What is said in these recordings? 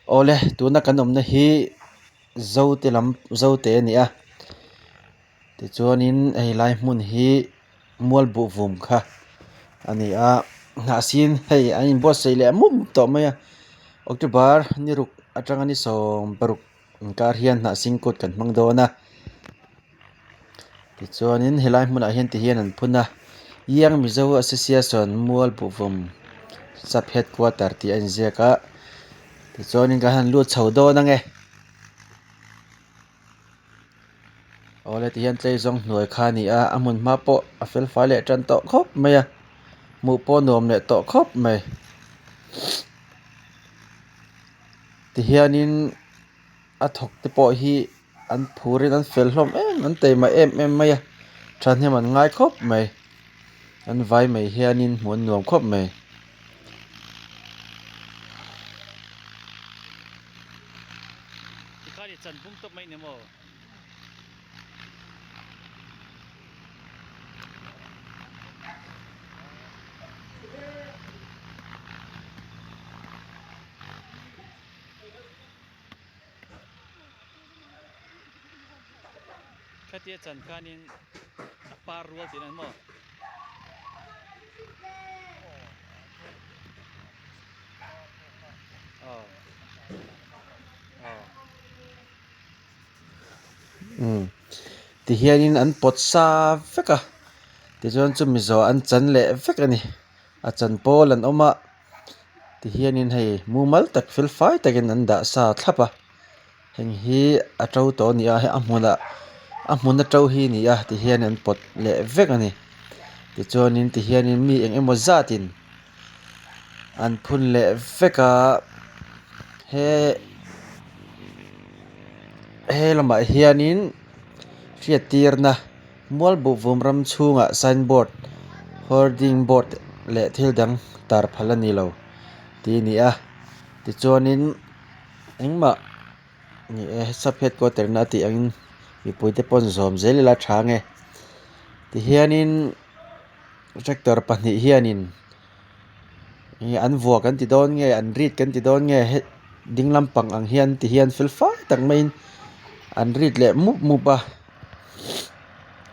ole tuna kan omna hi zote ni a ti chuanin ei lai hmun hi mual bu vum kha ani a na sin hei ain bo sei le mum to mai a october ni ruk atanga ni som paruk kar hian na singkut kan hmang dona ti chuanin helai hmun a hian ti hian an phuna yang mizo association mual bu vum sub headquarter ti an ziaka ti chuanin ka han lut chho dona nge ole ti hian tlei zong hnuai kha ni a amun ma po a fel fai le tran to khop mai a mu po nom le to khop mai ti hianin a thok te po hi an phurin an fel hlom an teima em mai a than hem an ngai khop mai an vai mai hianin hmun nuam khop mai khari chan bum tok mai nemo khatia chan kanin par rual tin an mo ti hianin an pot sa veka ti chuan chu mizo an chan le vek ani a chan pol an oma ti hianin hei mumal tak fel fai takin an da sa thlapa heng hi a to to ni a he a hmun a to hi ni a ti hian an pot le vek ani ti chuanin ti hianin mi eng emaw zatin an phun le veka he lama hianin riatirna mual bu vum ram chunga signboard hoarding board le thil dang tar phalani lo ti ni a ti chuanin engma ni sub headquarter na ti ang mi puite pon zom zelila thange ti hianin tractor pahnih hianin an vuak kan ti don nge an rit kan ti don nge ding lampang ang hian ti hian fel fai tak mai an rit le mupa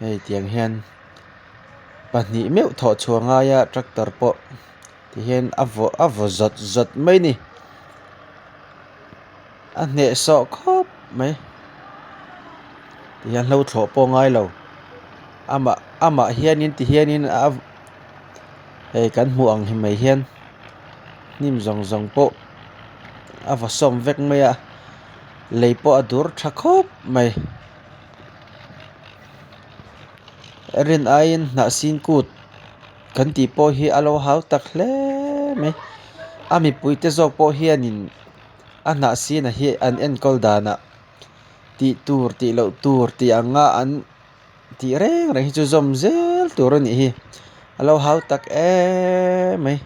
hei tiang hian pahnih meu tho chuanga ya tractor po ti hian avo zot mai ni a hne so khop mai ti hian hlo thlo po ngai lo ama hianin ti hianin hei kan hmu ang hi mai hian nim zong po ava som vek mai a leipo adur tha khop mai rin ain na sin kut kan ti po hi alo hau tak hle mai ami puite zok po hianin a na sin a hi an enkol dana ti tur ti lo tur ti anga an ti reng hi chu zom zel tur ani hi alo hau tak mai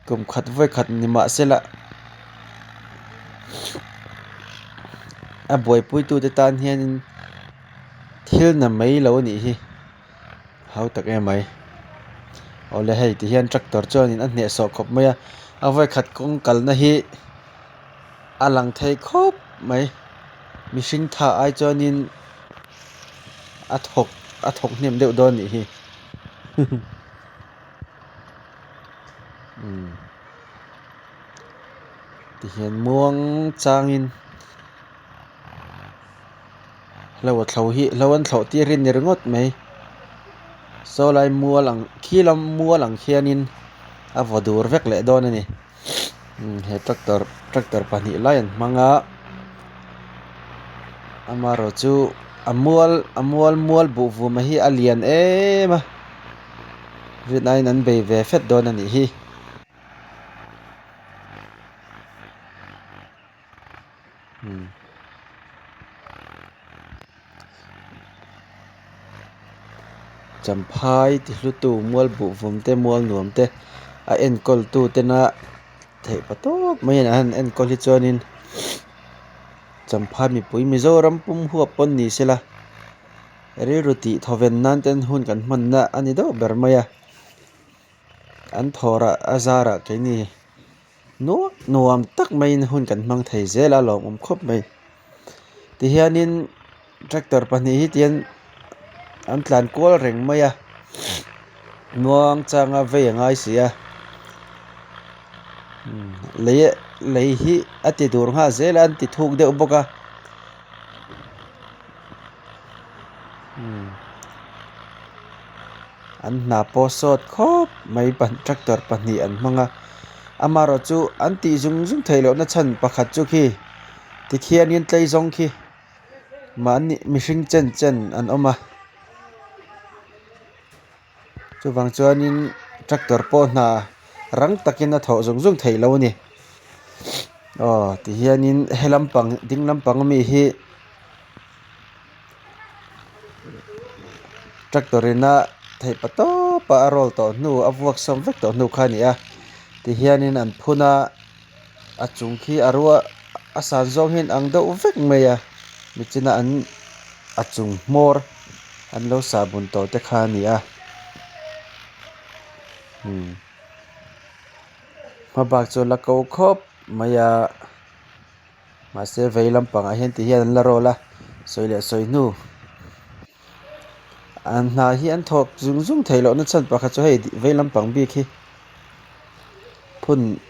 kum khat voi khat ni ma sela a boi pui tu te tan hian thil na mai lo ni hi hau tak mai ole hei ti hian tractor chuanin a hne so khop mai a voi khat kong kal na hi alang thei khop mai mihring tha ai chuanin a thok hnem deuh don ni hi ti hian muang changin lo an thlo ti rin ni ringot mai so lai mual ang khilam mual ang khianin a vodur vek le don ani he tractor pani lion manga amaro chu amual bu vum hi alian ema rinai nan be ve fet don ani hi champhai ti hlutu mual bu vum te mual nuam te a enkol tu te na thei patok mai an enkol hi chuanin champhai mi pui mizoram pum huap pon ni sela ri ruti thoven nan ten hun kan man na ani do bermaya an thora azara ke ni nuam tak mai hun kan mang thei zel a lom khop mai ti hianin tractor pahnih hi tian an tlan kual reng mai a nuang changa vei ngai sia lei hi ati dur nga zel an ti thuk deuh boka an na po sot khop mai pan tractor pahnih an hmanga amaro chu an ti zung thailo na chan pakhat chu khi ti khianin tlei zong khi mani mihring chen an oma chuwang chuanin tractor po na rang takin a tho zung thailo ni ti hianin helampang dinglampang mi hi tractorina thei pato pa arol to nu avuak som vek to nu khani a ti hianin an phuna achung khi arua asan zong hin ang do vek mai a michina an achung mor an lo sabun to te khani a mabak chu lako khop maya ma se veilampang a hian ti hian an la rola soile soinu an na hi an thok zung thailo na chan pakha chu hei veilampang bi khi phun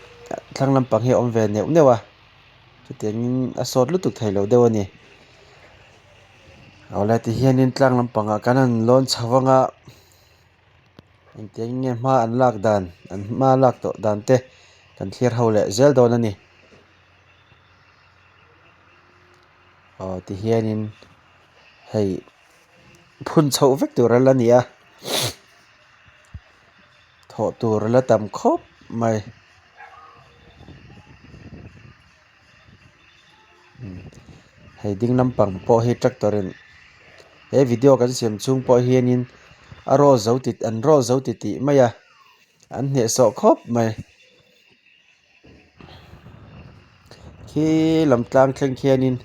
thlanglampang hi om ve neuwa chutian a sot lutuk thailo deuani awla ti hianin tlanglapanga kanan lon chhawanga engtiang nge hma an lak dan an hma lak to dan te kan thlir ho le zel don ani ti hianin hei phun chho vek tur la ni a tho tur la tam khop mai hei dinglampang po hi tractorin he video kan siam chung po hianin aro zotit an ro zotiti maya an hne so khop mai khi lamtlang thleng khianin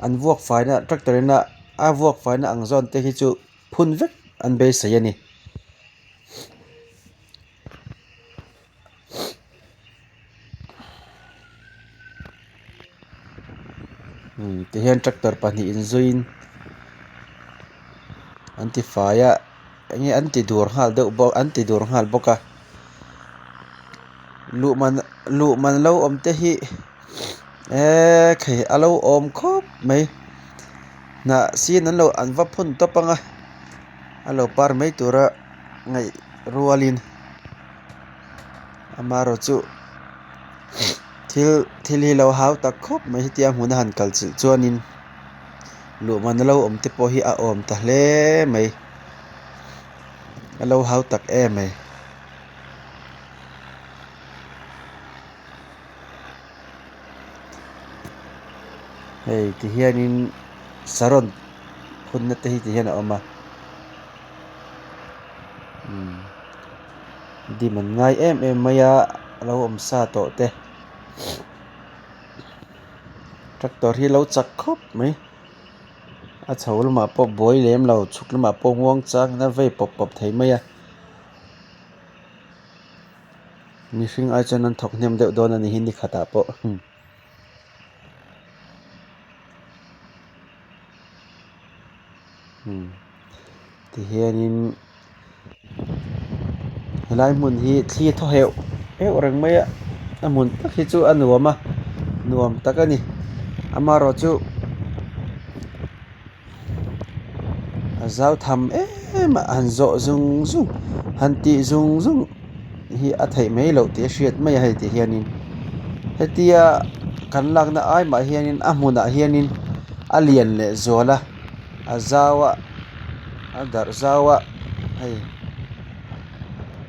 an vuak faina tractorina a vuak faina ang zon te hi chu phun vek an be sai ani ti hian tractor pahnih in zuin anti faya nge anti dur hal deuh bo anti dur hal boka lu man lo om te hi khei alo om khop mai na sin an lo an va phun topanga alo par mai tura ngai rualin amaro chu thil hi lo hau tak khop mai tia hmun han kal chu chuanin lu man lo om te po hi a om ta hle mai alo hau tak mai hei ti hianin saron phun na te hi ti hian a oma di man ngai maya lo om sa to te tractor hi lo chak khop mai a chhol ma po boi lem lo chuk ma po ngwang chak na vei pop thei mai a mi hring ai chan an thok hnem deuh don ani hin ni khata po ti hianin helai mun hi thli tho heu rang mai a amun tak hi chu anuama nuam takani amaro chu azau tham han zo zung han ti zung hi a thei mai lo te hriat mai hei ti hianin hetia kan lakna ai ma hianin a hmuna hianin a lian le zola azawa adar zawa hei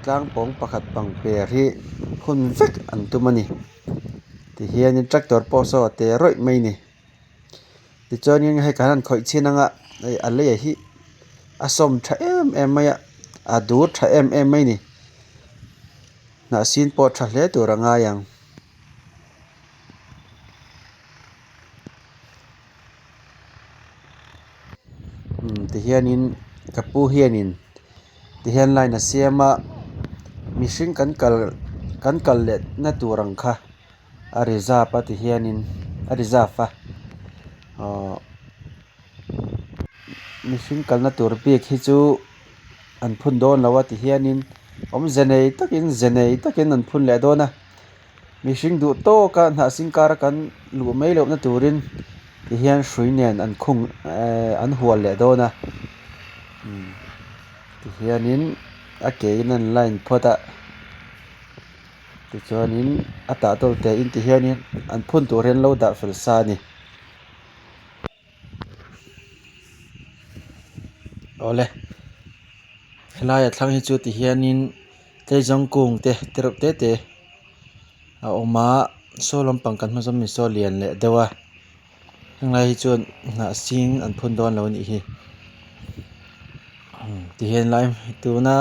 tlang pong pakhat pang per hi hun vek an tumani ti hianin tractor po so te roi mai ni ti chonin hei kanan khoi chinanga ei ale hi asom tha maya adur tha mai ni na sin po tha hle turanga yang ti hianin kapu hianin ti hian line a siama mihring kan kan kal le na turang kha ariza pa ti hianin ariza fa mihring kalna tur bik hi chu an phun don lawa ti hianin zenei takin an phun le dona mihring du to ka na singkar kan lu mai lo na turin ti hian hrui nen an khung an hual le dona ti hianin a kein an line phota ti chuanin ata tol te in ti hianin an phun turin lo da fel sa ni ole helai thlang hi chu ti hianin tleijong kung te teruk te a oma solom pangkan ma som mi so lian le dewa hanglai hi chuan na sing an phun don lo ni hi ti hian lai tuna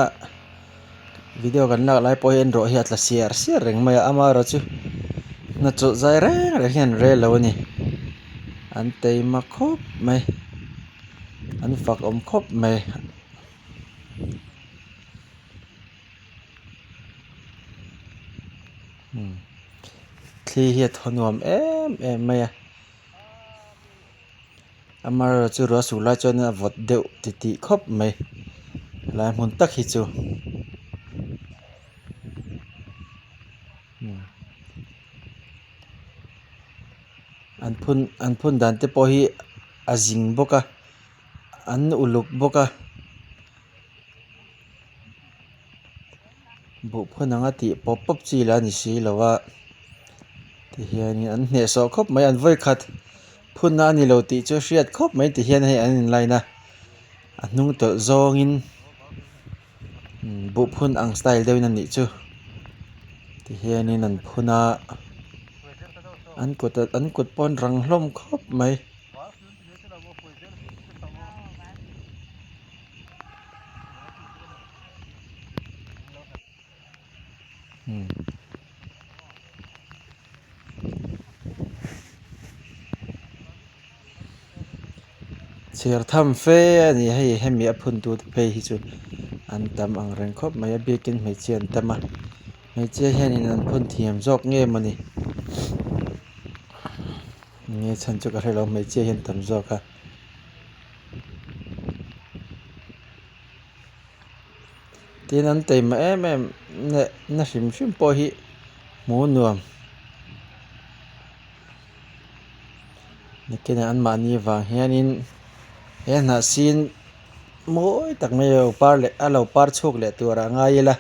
video kan lak lai po hian ro hi atla siar reng mai ama ro chu na chu zai re hian re lo ni an tei ma khop mai an fak om khop mai thli hi thonuam em mai amar chu ro su la chon a vot deuh ti khop mai lai mun tak hi chu an phun dan te po hi azing boka an uluk boka bu phunanga ti pop chi la ni si lawa ti hian an hne so khop mai an voi khat phun na ni lo ti chu hriat khop mai ti hian hei an in laina a hnung tol zong in bu phun ang style deuin an ni chu ti hian in an phuna an kut pon rang hlom khop mai cher tham fe ani hei hemi a phun tu pe hi chu an tam ang reng khop mai a bikin mai chian tama mai che hianin an phun thiam jok nge mani nge chan chu ka hrelo mai che hian tam jok a tin an tei ma em na hrim po hi mu nuam nikena an ma ni wang hianin na sin moi tak mai lo par chuk le tura ngai la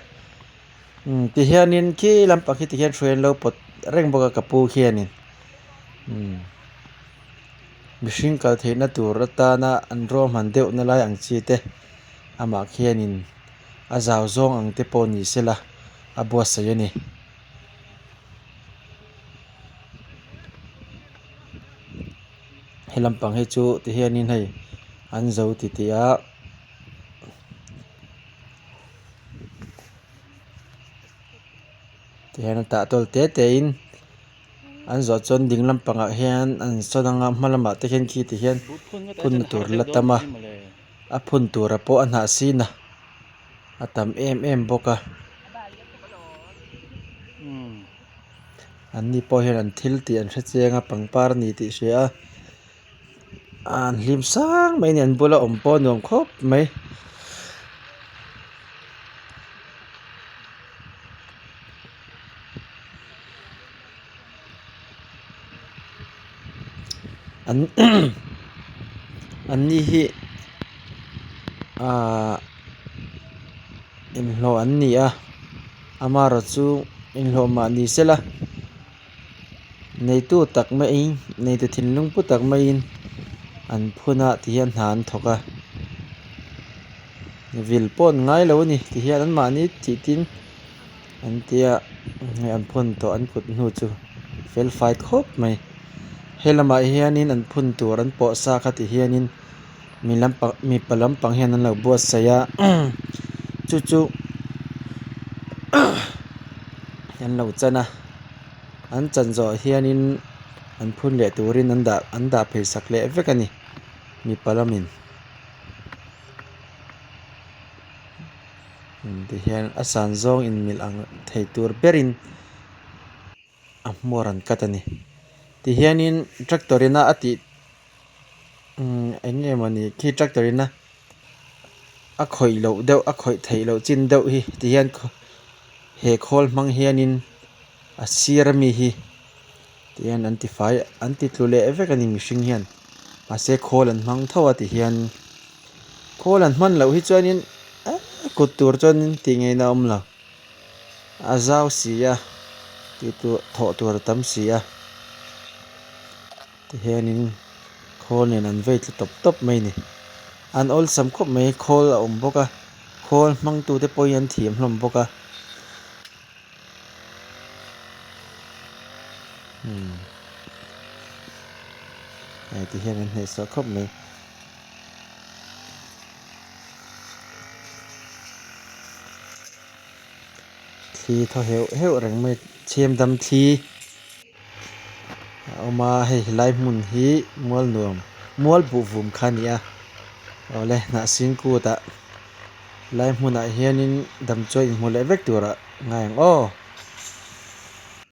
ti hianin ki lampang hi ti hian thruan lo pot reng boka kapu hianin mihring kal theina tur atana an ro man deuh na lai ang chi te ama hianin a zaw zong ang te po ni sela a buas sai ani helampang he chu ti hianin hei an zo ti a ti hian ta tol te in an zo chon ding lampanga hian an sonanga hmalama te hian ki ti hian phun tur latama a phun tur a po an ha sina atam em boka an ni po hian an thil ti an hrechenga pangpar ni ti hria an hlim sang mai ni an bula om po nuam khop mai an ni hi in hlo an ni a amaro chu in hlo ma ni sela nei tu tak mai in nei tu thinlung pu tak mai in an phuna ti hian han thoka vil pon ngai lo ni ti hian an ma ni ti tin an tia an phun to an kut nu chu fel fight khop mai helama hianin an phun tur an po sa kha ti hianin mi palam pang hian an lo buat saya chu an lo chana an chan zo hianin an phun le turin an da phei sak le vekani mi palamin ti hian a san zawng in mil ang thei tur berin a hmawr an kat ani ti hianin tractorina ati engemawni khi tractorina a khawih lo deuh a khawih thei lo chin deuh hi ti hian he khawl hmang hianin a sir ami hi ti hian an ti fai an ti tlu le vek ani mihring hian ase khawl an hmang tho a ti hian khawl an hman lo hi chuanin kut tur chuanin ti ngeina awm lo a zau si a ti tu thaw tur tam si a ti hianin khawl nen an vei tla top mai ni an ol sam khawp mai khawl a awm bawk a khawl hmang tu te pawh hi an thiam hlawm bawk a ti hian an hneh saw khawp mai thli thaw heu reng mai thiam dam thli a awma hei helai hmun hi mual buh vum kha ni a ole hnah sin kutah lai hmunah hianin damchuai in hmu leh vek turah ngai ang aw